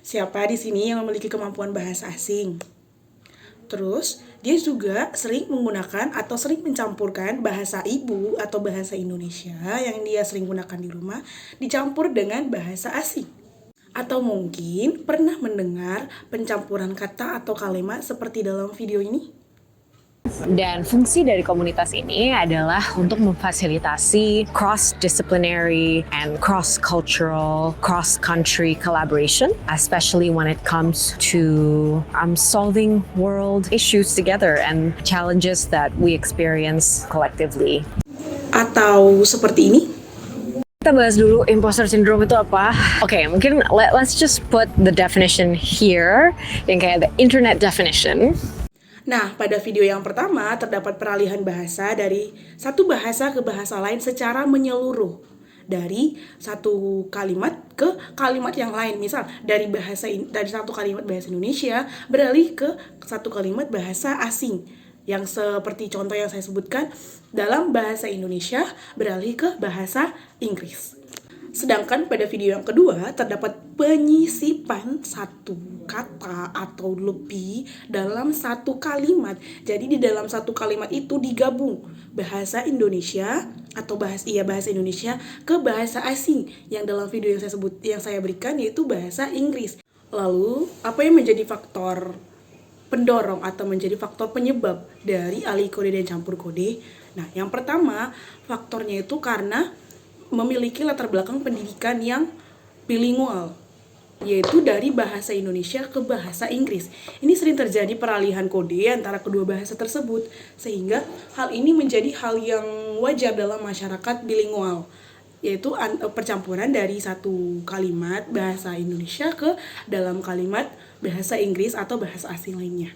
Siapa di sini yang memiliki kemampuan bahasa asing? Terus, dia juga sering menggunakan atau sering mencampurkan bahasa ibu atau bahasa Indonesia yang dia sering gunakan di rumah dicampur dengan bahasa asing. Atau mungkin pernah mendengar pencampuran kata atau kalimat seperti dalam video ini? Dan fungsi dari komunitas ini adalah untuk memfasilitasi cross-disciplinary and cross-cultural, cross-country collaboration, especially when it comes to solving world issues together and challenges that we experience collectively. Atau seperti ini? Kita bahas dulu imposter syndrome itu apa. Oke, mungkin let's just put the definition here, yang kayak the internet definition. Nah, pada video yang pertama terdapat peralihan bahasa dari satu bahasa ke bahasa lain secara menyeluruh. Dari satu kalimat ke kalimat yang lain. Misal, dari satu kalimat bahasa Indonesia beralih ke satu kalimat bahasa asing. Yang seperti contoh yang saya sebutkan, dalam bahasa Indonesia beralih ke bahasa Inggris. Sedangkan pada video yang kedua terdapat penyisipan satu kata atau lebih dalam satu kalimat. Jadi di dalam satu kalimat itu digabung bahasa Indonesia atau bahasa Indonesia ke bahasa asing yang dalam video yang saya berikan yaitu bahasa Inggris. Lalu, apa yang menjadi faktor pendorong atau menjadi faktor penyebab dari alih kode dan campur kode? Nah, yang pertama, faktornya itu karena memiliki latar belakang pendidikan yang bilingual, yaitu dari bahasa Indonesia ke bahasa Inggris. Ini sering terjadi peralihan kode antara kedua bahasa tersebut, sehingga hal ini menjadi hal yang wajar dalam masyarakat bilingual, yaitu percampuran dari satu kalimat bahasa Indonesia ke dalam kalimat bahasa Inggris atau bahasa asing lainnya.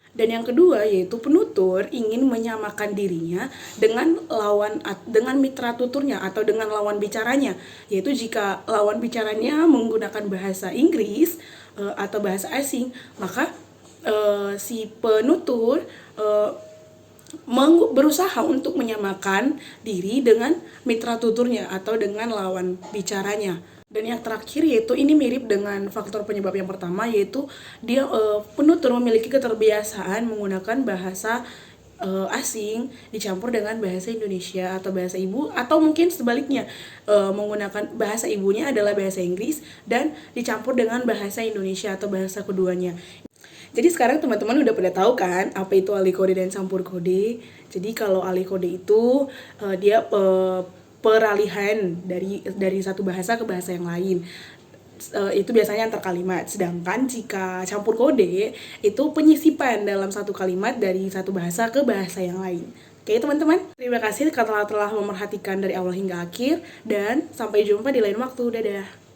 Dan yang kedua yaitu penutur ingin menyamakan dirinya dengan mitra tuturnya atau dengan lawan bicaranya. Yaitu jika lawan bicaranya menggunakan bahasa Inggris atau bahasa asing, maka si penutur berusaha untuk menyamakan diri dengan mitra tuturnya atau dengan lawan bicaranya. Dan yang terakhir yaitu ini mirip dengan faktor penyebab yang pertama, yaitu dia penutur memiliki keterbiasaan menggunakan bahasa asing dicampur dengan bahasa Indonesia atau bahasa ibu, atau mungkin sebaliknya menggunakan bahasa ibunya adalah bahasa Inggris dan dicampur dengan bahasa Indonesia atau bahasa keduanya. Jadi sekarang teman-teman udah pada tahu kan apa itu alih kode dan campur kode. Jadi kalau alih kode itu dia peralihan dari satu bahasa ke bahasa yang lain. Itu biasanya antar kalimat. Sedangkan jika campur kode itu penyisipan dalam satu kalimat dari satu bahasa ke bahasa yang lain. Oke teman-teman, terima kasih karena telah memerhatikan dari awal hingga akhir, dan sampai jumpa di lain waktu. Dadah.